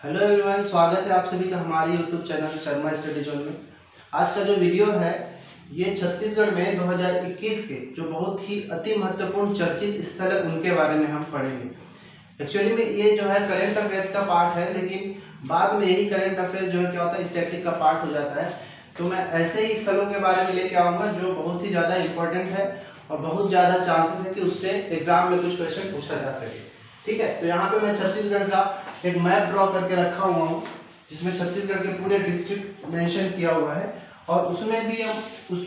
Hello everyone, स्वागत है आप सभी का हमारे YouTube channel Sharma study zone में। आज का जो वीडियो है ये छत्तीसगढ़ में 2021 के जो बहुत ही अति महत्वपूर्ण चर्चित स्थल है उनके बारे में हम पढ़ेंगे। एक्चुअली में ये जो है करेंट अफेयर्स का पार्ट है, लेकिन बाद में यही करेंट अफेयर जो है क्या होता है स्टैटिक का पार्ट हो जाता है। तो मैं ऐसे ही स्थलों के बारे में लेके आऊँगा जो बहुत ही ज़्यादा इंपॉर्टेंट है और बहुत ज़्यादा चांसेस है कि उससे एग्जाम में कुछ क्वेश्चन पूछा जा सके। ठीक है, तो यहाँ पे मैं छत्तीसगढ़ का एक मैप ड्रॉ करके रखा हुआ हूँ जिसमें छत्तीसगढ़ के पूरे डिस्ट्रिक्ट मेंशन किया हुआ है और उसमें भी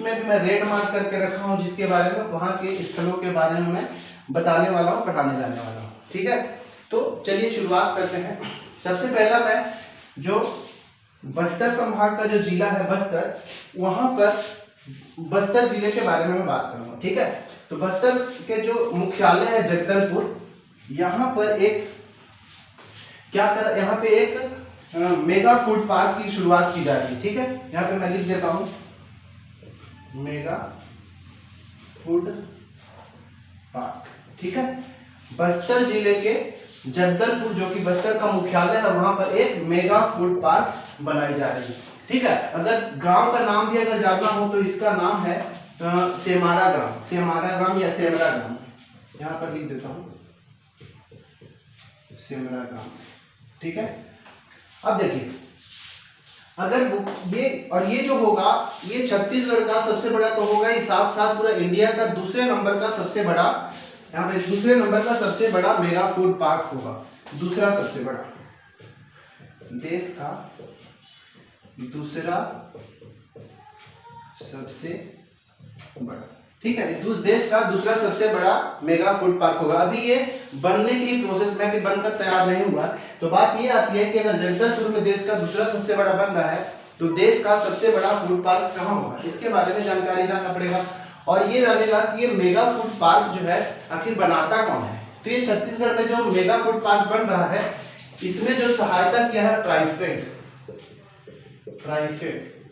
मैं रेड मार्क करके रखा हूँ जिसके बारे में वहाँ के स्थलों के बारे में मैं बताने वाला हूँ, पढ़ाने जाने वाला हूँ। ठीक है, तो चलिए शुरुआत करते हैं। सबसे पहला मैं जो बस्तर संभाग का जो जिला है बस्तर, वहाँ पर बस्तर जिले के बारे में मैं बात करूँगा। ठीक है, तो बस्तर के जो मुख्यालय है जगदलपुर, यहाँ पर एक यहाँ पे एक मेगा फूड पार्क की शुरुआत की जा रही है। ठीक है, यहाँ पे मैं लिख देता हूँ मेगा फूड पार्क। ठीक है, बस्तर जिले के जगदलपुर जो कि बस्तर का मुख्यालय है वहां पर एक मेगा फूड पार्क बनाई जा रही है। ठीक है, अगर गांव का नाम भी अगर जानना हो तो इसका नाम है सेमारा ग्राम या सेमरा ग्राम। यहाँ पर लिख देता हूँ सेमरा ग्राम। ठीक है, अब देखिए अगर ये जो होगा ये छत्तीसगढ़ का सबसे बड़ा तो होगा ही, साथ साथ पूरा इंडिया का दूसरे नंबर का सबसे बड़ा, यहाँ पे दूसरे नंबर का सबसे बड़ा मेगा फूड पार्क होगा। दूसरा सबसे बड़ा, देश का दूसरा सबसे बड़ा। ठीक है, देश का दूसरा सबसे बड़ा मेगा फूड पार्क होगा। अभी ये बनने की प्रोसेस में भी बनकर तैयार नहीं हुआ। तो बात ये आती है कि अगर जगदलपुर में देश का दूसरा सबसे बड़ा बन रहा है तो देश का सबसे बड़ा फूड पार्क कहाँ होगा, इसके बारे में जानकारी जानना पड़ेगा और ये जानेगा कि ये मेगा फूड पार्क जो है आखिर बनाता कौन है। तो ये छत्तीसगढ़ में जो मेगा फूड पार्क बन रहा है इसमें जो सहायता किया है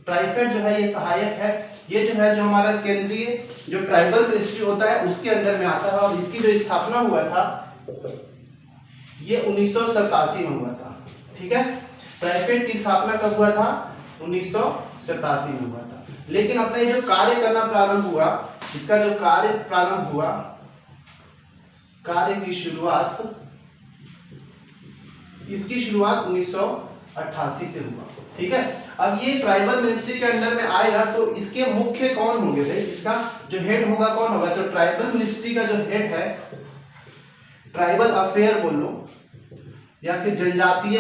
ट्राइफेड जो है ये सहायक है। ये जो है जो हमारा केंद्रीय जो ट्राइबल मिनिस्ट्री होता है उसके अंडर में आता है और इसकी जो स्थापना हुआ था ये 1987 में हुआ था। ठीक है, ट्राइफेड की स्थापना कब हुआ था? 1987 में हुआ था। लेकिन अपना ये जो कार्य करना प्रारंभ हुआ, इसका जो कार्य प्रारंभ हुआ, कार्य की शुरुआत, इसकी शुरुआत 1988 से हुआ। ठीक है, अब ये ट्राइबल मिनिस्ट्री के अंडर में आएगा तो इसके मुख्य कौन होंगे भाई, इसका जो हेड होगा कौन होगा? तो ट्राइबल मिनिस्ट्री का जो हेड है, ट्राइबल अफेयर बोल लो या फिर जनजातीय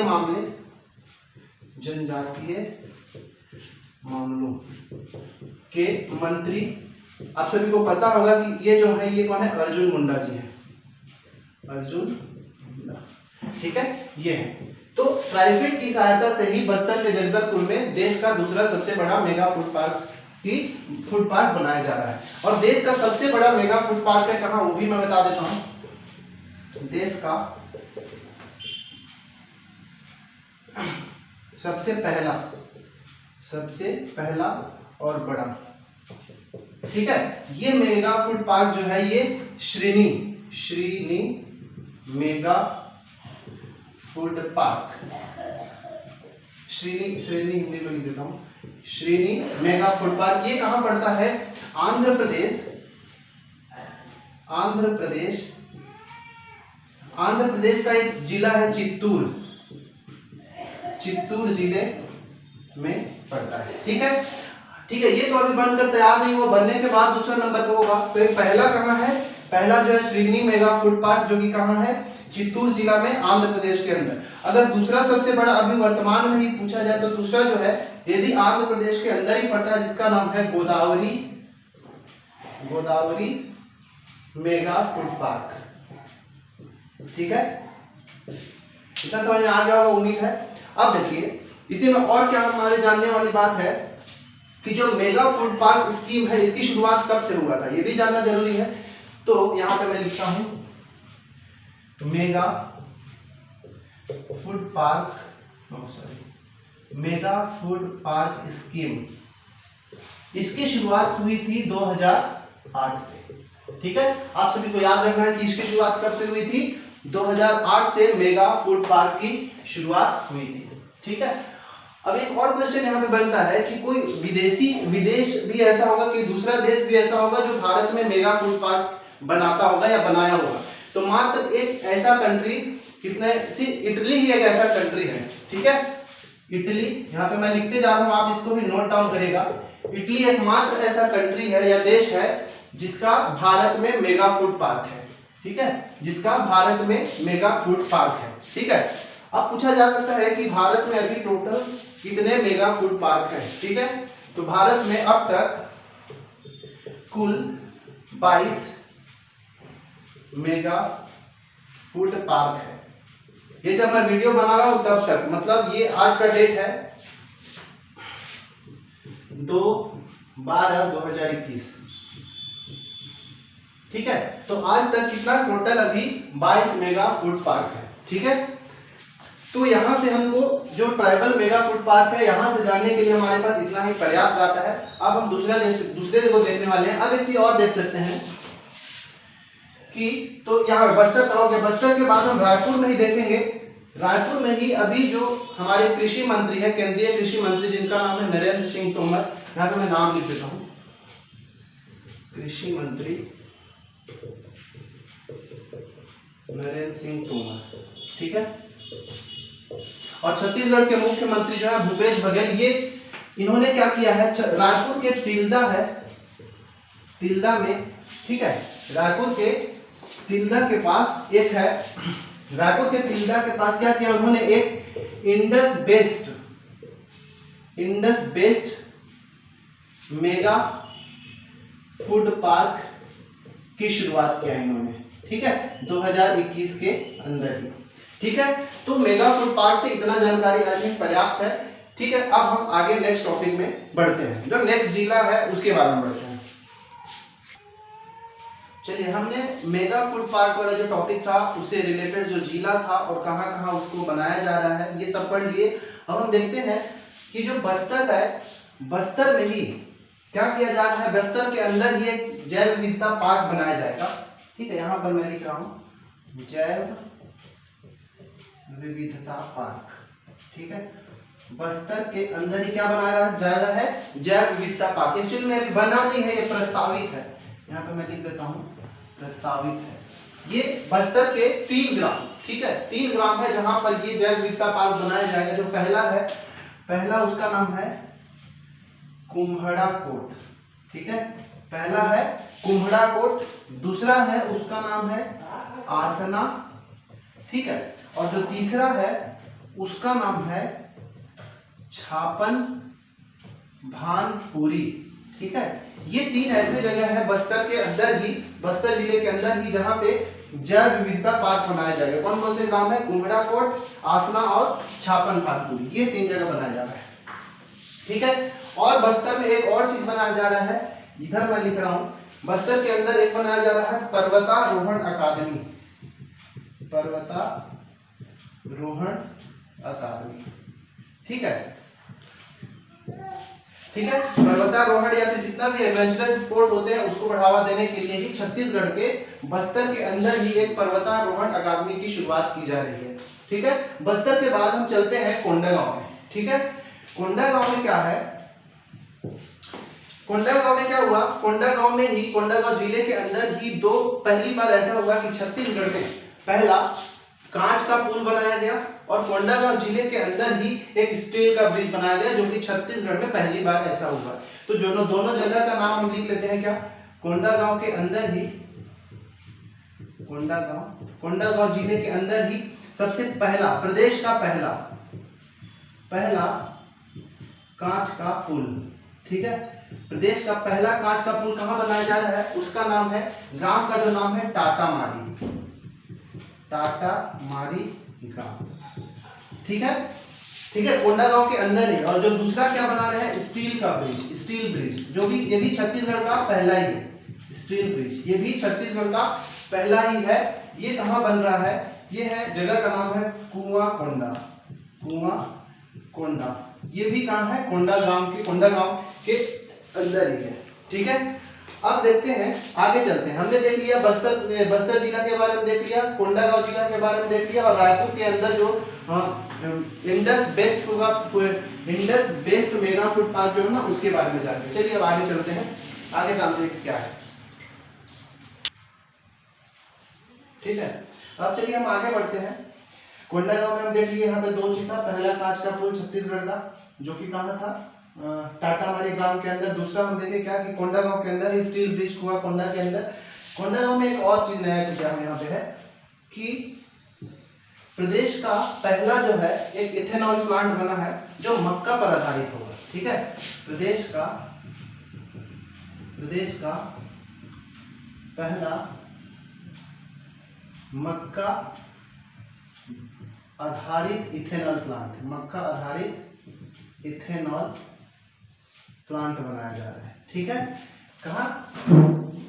मामलों के मंत्री, आप सभी को पता होगा कि ये जो है ये कौन है? अर्जुन मुंडा जी है, अर्जुन मुंडा। ठीक है, ये है। तो ट्राइफेड की सहायता से ही बस्तर के जगदलपुर में देश का दूसरा सबसे बड़ा मेगा फूड पार्क बनाया जा रहा है। और देश का सबसे बड़ा मेगा फूड पार्क है कहाँ, वो भी मैं बता देता हूँ। देश का सबसे पहला और बड़ा, ठीक है, ये मेगा फूड पार्क जो है ये Srini mega food park, Srini Hindi में लिख देता हूँ, श्रीनी मेगा फूड पार्क। ये कहाँ पड़ता है? आंध्र प्रदेश का एक जिला है चित्तूर जिले में पड़ता है। ठीक है, ये तो अभी बनकर तैयार नहीं हुआ, बनने के बाद दूसरा नंबर पे होगा। तो ये पहला कहाँ है? पहला जो है श्रीनी मेगा फूड पार्क जो कि कहाँ है? चित्तूर जिला में, आंध्र प्रदेश के अंदर। अगर दूसरा सबसे बड़ा अभी वर्तमान में ही पूछा जाए तो दूसरा जो है ये भी आंध्र प्रदेश के अंदर ही पड़ता है जिसका नाम है गोदावरी मेगा फूड पार्क। ठीक है, इतना समझ में आ गया होगा उम्मीद है। अब देखिए इसी में और क्या हमारे जानने वाली बात है कि जो मेगा फूड पार्क स्कीम है इसकी शुरुआत कब से हुआ था, ये भी जानना जरूरी है। तो यहाँ पे मैं लिखता हूँ मेगा फूड पार्क स्कीम, इसकी शुरुआत हुई थी 2008 से। ठीक है, आप सभी को याद रखना है कि इसकी शुरुआत कब से हुई थी? 2008 से मेगा फूड पार्क की शुरुआत हुई थी। ठीक है, अब एक और क्वेश्चन यहाँ पे बनता है कि कोई विदेश भी ऐसा होगा, कि दूसरा देश भी ऐसा होगा जो भारत में मेगा फूड पार्क बनाता होगा या बनाया होगा। तो मात्र एक ऐसा कंट्री, इटली ही एक ऐसा कंट्री है। ठीक है, इटली, यहाँ पे मैं लिखते जा रहा हूँ, आप इसको भी नोट डाउन करेगा। इटली एकमात्र ऐसा कंट्री है या देश है जिसका भारत में मेगा फूड पार्क है। ठीक है, जिसका भारत में मेगा फूड पार्क है। ठीक है, अब पूछा जा सकता है कि भारत में अभी टोटल कितने मेगा फूड पार्क हैं। ठीक है, तो भारत में अब तक कुल 22 मेगा फूड पार्क है। ये जब मैं वीडियो बना रहा हूं तब तक, मतलब ये आज का डेट है 2/12/2021। ठीक है, तो आज तक कितना टोटल अभी 22 मेगा फूड पार्क है। ठीक है, तो यहां से हमको जो ट्राइबल मेगा फूड पार्क है यहां से जानने के लिए हमारे पास इतना ही पर्याप्त डाटा है। अब हम दूसरे को देखने वाले हैं। अब एक चीज और देख सकते हैं कि तो यहाँ बस्तर का हो गया, बस्तर के बाद हम रायपुर में ही देखेंगे। रायपुर में ही अभी जो हमारे कृषि मंत्री है, केंद्रीय कृषि मंत्री, जिनका नाम है नरेंद्र सिंह तोमर, यहाँ पे मैं नाम लिख देता हूँ, कृषि मंत्री नरेंद्र सिंह तोमर। ठीक है, और छत्तीसगढ़ के मुख्यमंत्री जो है भूपेश बघेल, ये इन्होंने क्या किया है, रायपुर के तिल्दा में, ठीक है, रायपुर के तिल्दा के पास एक है, रायपुर के तिल्दा के पास क्या किया उन्होंने, एक Indus based mega food park की शुरुआत किया इन्होंने। ठीक है, 2021 के अंदर ही। ठीक है, तो मेगा फूड पार्क से इतना जानकारी आज में पर्याप्त है। ठीक है, अब हम आगे नेक्स्ट टॉपिक में बढ़ते हैं, जो नेक्स्ट जिला है उसके बारे में बढ़ते हैं। चलिए, हमने मेगा फूड पार्क वाला जो टॉपिक था उससे रिलेटेड जो जिला था और कहाँ कहाँ उसको बनाया जा रहा है ये सब पढ़ लिए। अब हम देखते हैं कि जो बस्तर है, बस्तर में ही क्या किया जा रहा है, बस्तर के अंदर ही एक जैव विविधता पार्क बनाया जाएगा। ठीक है, यहाँ पर मैं लिख रहा हूँ जैव विविधता पार्क। ठीक है, बस्तर के अंदर ही क्या बनाया जा रहा है, जैव विविधता पार्क। एक्चुअली में बना नहीं है, ये प्रस्तावित है। यहाँ पे मैं लिख देता हूँ प्रस्तावित है। ये बस्तर के 3 ग्राम, ठीक है, 3 ग्राम है जहां पर ये जैव विविधता पार्क बनाया जाएगा। जो पहला उसका नाम है कुम्हड़ा कोट। ठीक है, पहला है कुम्हड़ा कोट, दूसरा है उसका नाम है आसना। ठीक है, और जो तीसरा है उसका नाम है छापन भानपुरी। ठीक है, ये 3 ऐसे जगह है बस्तर के अंदर ही, बस्तर जिले के अंदर ही, जहां पे जैव विविधता पार्क बनाया जाएगा। कौन कौन से ग्राम है, कुम्हड़ा कोट, आसना और छापन भानपुरी, ये 3 जगह बनाया जा रहा है। ठीक है, और बस्तर में एक और चीज बनाया जा रहा है, इधर मैं लिख रहा हूं, बस्तर के अंदर एक बनाया जा रहा है पर्वतारोहण अकादमी। पर्वतारोहण अकादमी। ठीक है, ठीक है, पर्वतारोहण या फिर जितना भी एडवेंचरस स्पोर्ट होते हैं उसको बढ़ावा देने के लिए ही छत्तीसगढ़ के बस्तर के अंदर ही एक पर्वतारोहण अकादमी की शुरुआत की जा रही है। ठीक है, बस्तर के बाद हम चलते हैं कोंडागांव में। ठीक है, कोंडागांव में क्या है, कोंडागांव में क्या हुआ, कोंडागांव में ही, कोंडागांव जिले के अंदर ही पहली बार ऐसा हुआ कि छत्तीसगढ़ में पहला कांच का पुल बनाया गया और कोंडागांव जिले के अंदर ही एक स्टील का ब्रिज बनाया गया, जो कि छत्तीसगढ़ में पहली बार ऐसा हुआ। तो दोनों जगह का नाम हम लिख लेते हैं, क्या, कोंडागांव के अंदर ही, कोंडागांव जिले के अंदर ही सबसे पहला, प्रदेश का पहला कांच का पुल। ठीक है, प्रदेश का पहला कांच का पुल कहां बनाया जा रहा है, उसका नाम है, गांव का जो नाम है टाटामारी गांव। ठीक है, ठीक है, कोंडागांव के अंदर ही। और जो दूसरा क्या बना रहे हैं, स्टील ब्रिज, जो भी ये भी छत्तीसगढ़ का पहला ही है, स्टील ब्रिज, ये भी छत्तीसगढ़ का पहला ही है। ये कहां बन रहा है, ये है, जगह का नाम है कुआं कोंडा, ये भी कहां है, कोंडागांव के अंदर ही है। ठीक है, अब देखते हैं, आगे चलते हैं। हमने देख लिया बस्तर जिला के बारे में देख लिया, कोंडागांव जिला के बारे में देख लिया, और रायपुर के अंदर जो Indus based mega food park जो है ना उसके बारे में जानते हैं। चलिए अब आगे चलते हैं, आगे जानते हैं क्या है। ठीक है, अब चलिए हम आगे बढ़ते हैं। कोंडागांव में हम देख लिए, यहाँ पे 2 चीज था। पहला कांच का पुल छत्तीसगढ़ का, जो कि कहाँ था, टाटामारी ग्राम के अंदर। दूसरा हम देखे क्या कि कोंडागांव के अंदर स्टील ब्रिज हुआ, कोंडा के अंदर। कोंडागांव में एक और चीज, नया चीज यहाँ पे है कि प्रदेश का पहला जो है एक इथेनॉल प्लांट बना है जो मक्का पर आधारित होगा। ठीक है, प्रदेश का पहला मक्का आधारित इथेनॉल प्लांट, मक्का आधारित इथेनॉल प्लांट बनाया जा रहा है। ठीक है, कहाँ,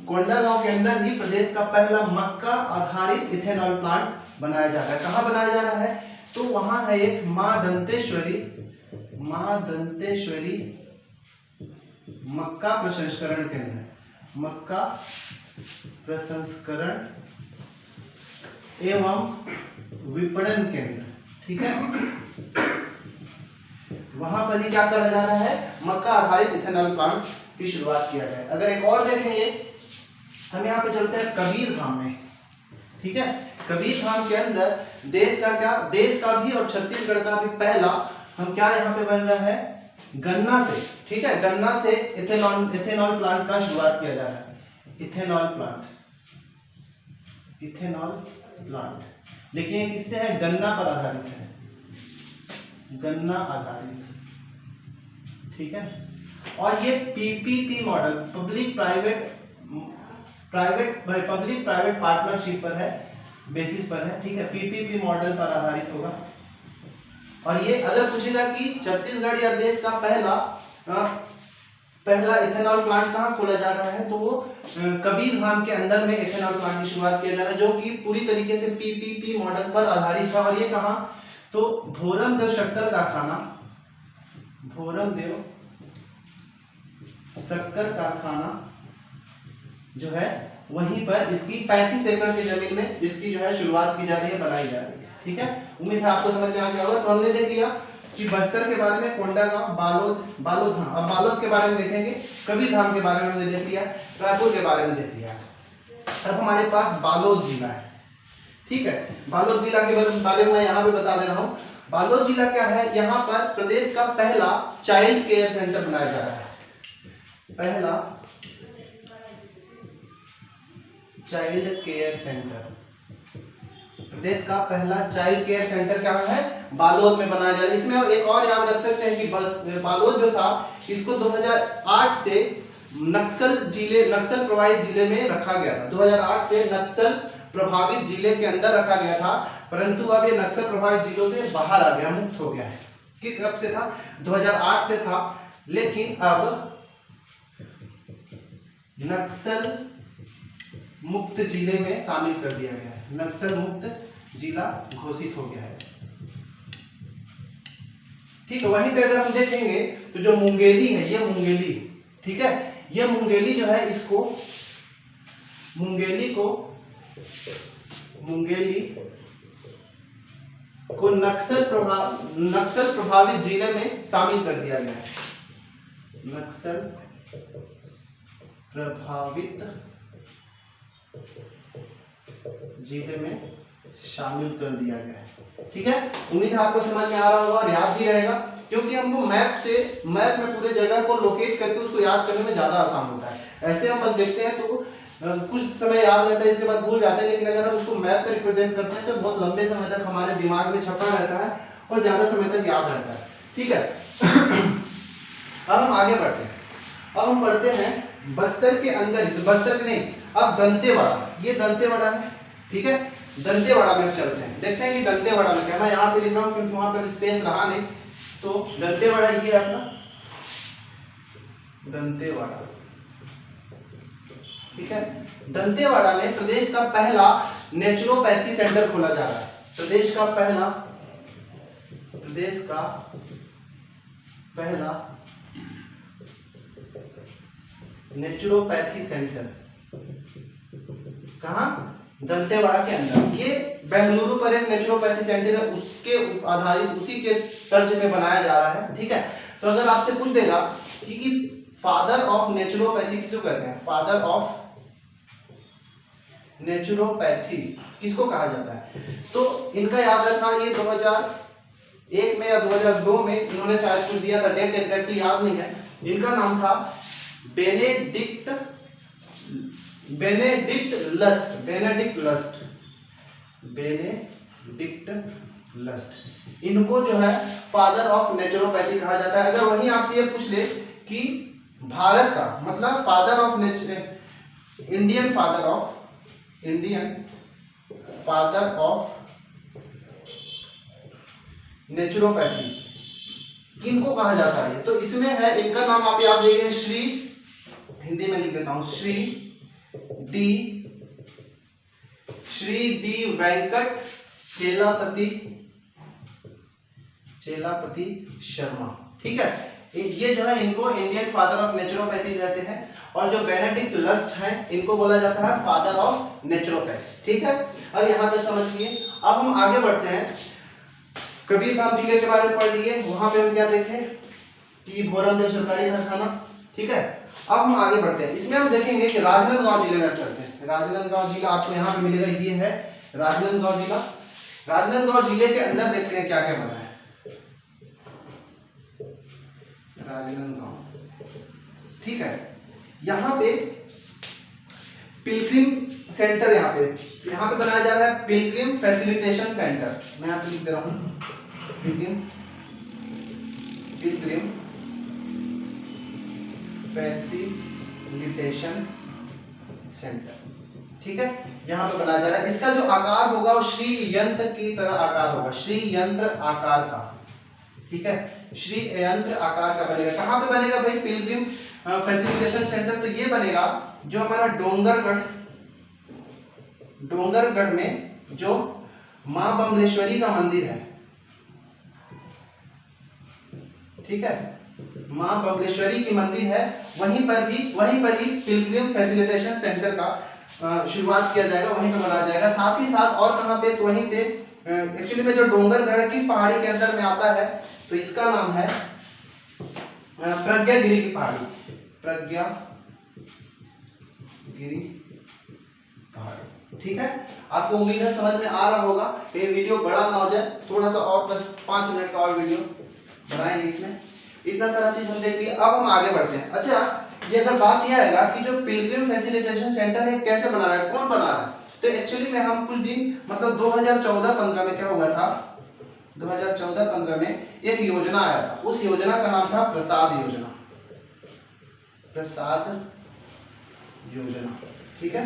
कोंडागांव के अंदर ही प्रदेश का पहला मक्का आधारित इथेनॉल प्लांट बनाया जा रहा है। कहाँ बनाया जा रहा है, तो वहां है एक मां दंतेश्वरी मक्का प्रसंस्करण केंद्र, मक्का प्रसंस्करण एवं विपणन केंद्र। ठीक है, वहां पर ही क्या करा जा रहा है, मक्का आधारित इथेनॉल प्लांट की शुरुआत किया जाए। अगर एक और देखेंगे, हम यहाँ पे चलते हैं कबीरधाम में। ठीक है, कबीरधाम के अंदर देश का भी और छत्तीसगढ़ का भी पहला हम क्या यहाँ पे बन रहा है, गन्ना से। ठीक है, गन्ना से इथेनॉल प्लांट का शुरुआत किया जा रहा है। इथेनॉल प्लांट, लेकिन ये किससे है, गन्ना पर आधारित है, गन्ना आधारित। ठीक है, और ये PPP model, public private partnership पर है, बेसिस पर है। ठीक है, पीपीपी मॉडल पर आधारित होगा। और ये अगर पूछेगा कि छत्तीसगढ़ या देश का पहला इथेनॉल प्लांट कहाँ खोला जा रहा है, तो वो कबीरधाम के अंदर में इथेनॉल प्लांट की शुरुआत किया जा रहा है, जो कि पूरी तरीके से पीपीपी मॉडल पर आधारित था। और ये कहाँ, तो भोरमदेव शक्कर कारखाना जो है वहीं पर इसकी 35 एकड़ की जमीन में इसकी जो है शुरुआत की जा रही है, बनाई जा रही है। ठीक है, उम्मीद है आपको समझ में आ गया होगा। तो हमने देख लिया कि बस्तर के बारे में, कोंडागांव, बालोद, हाँ, अब बालोद के बारे में देखेंगे, कबीरधाम के बारे में हमने देख लिया, रायपुर के बारे में देख लिया। अब हमारे पास बालोद जिला है। ठीक है, बालोद जिला के बारे में मैं यहाँ पे बता दे रहा हूँ। बालोद जिला क्या है, यहाँ पर प्रदेश का पहला चाइल्ड केयर सेंटर बनाया जा रहा है। पहला चाइल्ड केयर सेंटर, प्रदेश का पहला चाइल्ड केयर सेंटर क्या है, बालोद में बनाया जा रहा है। इसमें एक और याद रख सकते हैं कि बालोद जो था इसको 2008 से नक्सल प्रभावित जिले में रखा गया था। 2008 से नक्सल प्रभावित जिले के अंदर रखा गया था, परंतु अब ये नक्सल प्रभावित जिलों से बाहर आ गया, मुक्त हो गया है। कि कब से था, 2008 से था, लेकिन अब नक्सल मुक्त जिले में शामिल कर दिया गया है, नक्सल मुक्त जिला घोषित हो गया है। ठीक है, वहीं पे अगर हम देखेंगे तो जो मुंगेली है, ये मुंगेली, ठीक है, ये मुंगेली जो है इसको मुंगेली को नक्सल प्रभावित जिले में शामिल कर दिया गया है, नक्सल प्रभावित जिले में शामिल कर दिया गया है। ठीक है, उम्मीद है आपको समझ में आ रहा होगा और याद भी रहेगा, क्योंकि हमको मैप में पूरे जगह को लोकेट करके उसको याद करने में ज्यादा आसान होता है। ऐसे हम बस देखते हैं तो कुछ समय याद रहता है, इसके बाद भूल जाते हैं, लेकिन अगर हम उसको मैप पे रिप्रेजेंट करते हैं तो बहुत लंबे समय तक हमारे दिमाग में छपा रहता है और ज्यादा समय तक याद रहता है। ठीक है, अब हम आगे बढ़ते हैं। अब हम पढ़ते हैं बस्तर के अंदर, बस्तर के नहीं, अब दंतेवाड़ा, ये दंतेवाड़ा है। ठीक है, दंतेवाड़ा में चलते हैं, देखते हैं कि दंतेवाड़ा में क्या। मैं यहाँ पे लिख रहा हूँ क्योंकि वहां पर स्पेस रहा नहीं, तो दंतेवाड़ा ये है अपना दंतेवाड़ा। ठीक है, दंतेवाड़ा में प्रदेश का पहला नेचुरोपैथी सेंटर खोला जा रहा है। प्रदेश का पहला नेचुरोपैथी सेंटर, कहाँ? दंतेवाड़ा के अंदर। ये बेंगलुरु पर एक नेचुरोपैथी सेंटर है, उसके आधारित उसी के तर्ज पे बनाया जा रहा है। ठीक है, तो अगर आपसे पूछ देगा कि फादर ऑफ नेचुरोपैथी किसको कहते हैं, फादर ऑफ नेचुरोपैथी किसको कहा जाता है, तो इनका याद रखना, ये 2001 में या 2002 में इन्होंने शायद कुछ दिया था, डेट एग्जैक्टली याद नहीं है। इनका नाम था बेनेडिक्ट लस्ट। इनको जो है फादर ऑफ नेचुरोपैथी कहा जाता है। अगर वहीं आपसे ये पूछ ले कि भारत का मतलब father of Indian father of naturopathy किनको कहा जाता है, तो इसमें है, इनका नाम आप याद रखिए, श्री, हिंदी में लिख देता हूं, श्री डी वेंकट चेलापति शर्मा। ठीक है, ये जो है इनको इंडियन फादर ऑफ नेचुरोपैथी कहते हैं, और जो बेनेडिक्ट लस्ट है इनको बोला जाता है फादर ऑफ नेचुरोपैथी। ठीक है, अब यहां तक समझिए। अब हम आगे बढ़ते हैं, कबीरधाम जिले के बारे में पढ़ लिए, वहां पे हम क्या देखें कि भोरमदेव सरकारी कारखाना। ठीक है, अब हम आगे बढ़ते हैं, इसमें हम देखेंगे कि राजनांदगांव जिले में चलते हैं। राजनांदगांव जिला आपको यहाँ पे मिलेगा, ये है राजनांदगांव जिला। राजनांदगांव जिले के अंदर देखते हैं क्या क्या बना है। राजनांदगांव, ठीक है, यहाँ पे पिलग्रिम सेंटर, यहाँ पे बनाया जा रहा है पिलग्रिम फैसिलिटेशन सेंटर। मैं यहाँ पे लिख दे रहा हूँ पिलग्रिम फैसिलिटेशन सेंटर। ठीक है, यहाँ पे बनाया जा रहा है। इसका जो आकार होगा वो श्री यंत्र की तरह आकार होगा, श्री यंत्र आकार का। ठीक है, श्री यंत्र आकार का बनेगा। कहाँ पे बनेगा भाई? पिलग्रिम फैसिलिटेशन सेंटर तो ये बनेगा जो हमारा डोंगरगढ़ में जो मां बमलेश्वरी का मंदिर है। ठीक है, मां बमलेश्वरी की मंदिर है, वहीं पर ही पिलग्रिम फैसिलिटेशन सेंटर का शुरुआत किया जाएगा, वहीं पर बनाया जाएगा। साथ ही साथ और कहाँ पे? तो वहीं पे एक्चुअली में जो डोंगरगढ़ किस पहाड़ी के अंदर में आता है, तो इसका नाम है प्रज्ञागिरी की पहाड़ी, प्रज्ञागिरी पहाड़ी। ठीक है, आपको उम्मीद है समझ में आ रहा होगा। ये वीडियो बड़ा ना हो जाए, थोड़ा सा और बस 5 मिनट का और वीडियो बनाएंगे इसमें। इतना सारा चीज हम देख लिए, अब हम आगे बढ़ते हैं। अच्छा, ये अगर बात यह आएगा कि जो पिलग्रिम फैसिलिटेशन सेंटर है कैसे बना रहा है, कौन बना रहा है, तो एक्चुअली में हम कुछ दिन मतलब 2014-15 में क्या हुआ था, 2014-15 में एक योजना आया था। उस योजना का नाम था प्रसाद योजना। ठीक है,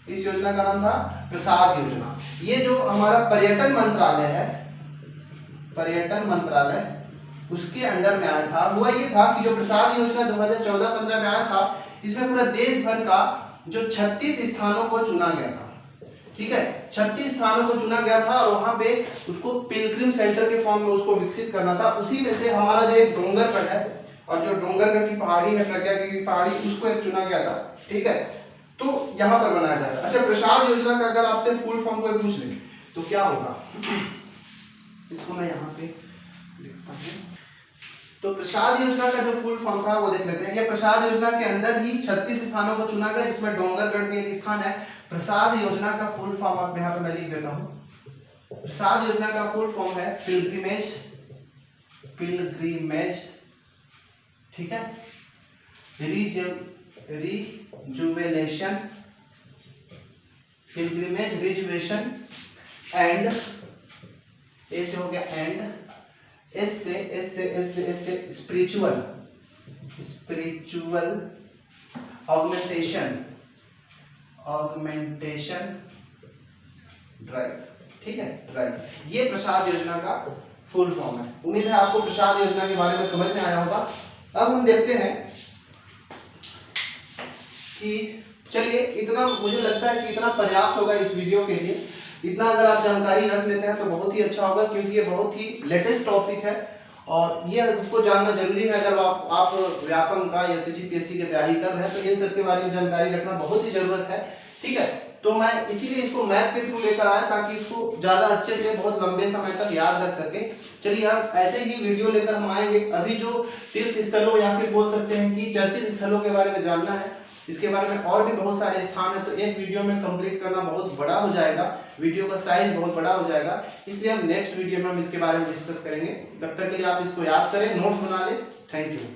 इस योजना का नाम था प्रसाद योजना। ये जो हमारा पर्यटन मंत्रालय उसके अंडर में आया था। हुआ ये था कि जो प्रसाद योजना 2014-15 में आया था, इसमें पूरा देश भर का जो 36 स्थानों को चुना गया था। ठीक है, 36 स्थानों को चुना गया था और वहां पे उसको पिलग्रिम सेंटर के फॉर्म में उसको विकसित करना था। उसी में से हमारा जो एक डोंगरगढ़ है और जो डोंगरगढ़ की पहाड़ी है, प्रज्ञागिरी की पहाड़ी, उसको एक चुना गया था। ठीक है, तो यहाँ पर बनाया जाएगा। अच्छा, प्रसाद योजना का अगर आपसे फुल फॉर्म कोई पूछ ले तो क्या होगा, इसको मैं यहाँ पे लिखता हूँ। तो प्रसाद योजना का जो फुल फॉर्म था वो देख लेते हैं। ये प्रसाद योजना के अंदर ही 36 स्थानों को चुना गया, जिसमें डोंगरगढ़ भी एक स्थान है। प्रसाद योजना का फुल फॉर्म आप यहाँ पे मैं लिख देता हूँ। प्रसाद योजना का फुल फॉर्म है पिलग्रिमेज, ठीक है, रिजुवेशन एंड, ए से हो गया एंड, एस से स्पिरिचुअल ऑगमेंटेशन ड्राइव। ठीक है, ड्राइव, ये प्रसाद योजना का फुल फॉर्म है। उम्मीद है आपको प्रसाद योजना के बारे में समझ में आया होगा। अब हम देखते हैं कि चलिए, इतना मुझे लगता है कि इतना पर्याप्त होगा इस वीडियो के लिए। इतना अगर आप जानकारी रख लेते हैं तो बहुत ही अच्छा होगा, क्योंकि ये बहुत ही लेटेस्ट टॉपिक है और ये आपको जानना जरूरी है। अगर आप व्यापम का या CGPSC की तैयारी कर रहे हैं तो इन सब के बारे में जानकारी रखना बहुत ही जरूरत है। ठीक है, तो मैं इसीलिए इसको मैप के थ्रू लेकर आया ताकि इसको ज़्यादा अच्छे से बहुत लंबे समय तक याद रख सके। चलिए हम ऐसे ही वीडियो लेकर हम आएंगे। अभी जो तीर्थ स्थलों या फिर बोल सकते हैं कि चर्चित स्थलों के बारे में जानना है, इसके बारे में और भी बहुत सारे स्थान है, तो एक वीडियो में कंप्लीट करना बहुत बड़ा हो जाएगा, वीडियो का साइज बहुत बड़ा हो जाएगा, इसलिए हम नेक्स्ट वीडियो में हम इसके बारे में डिस्कस करेंगे। तब तक के लिए आप इसको याद करें, नोट्स बना लें। Thank you.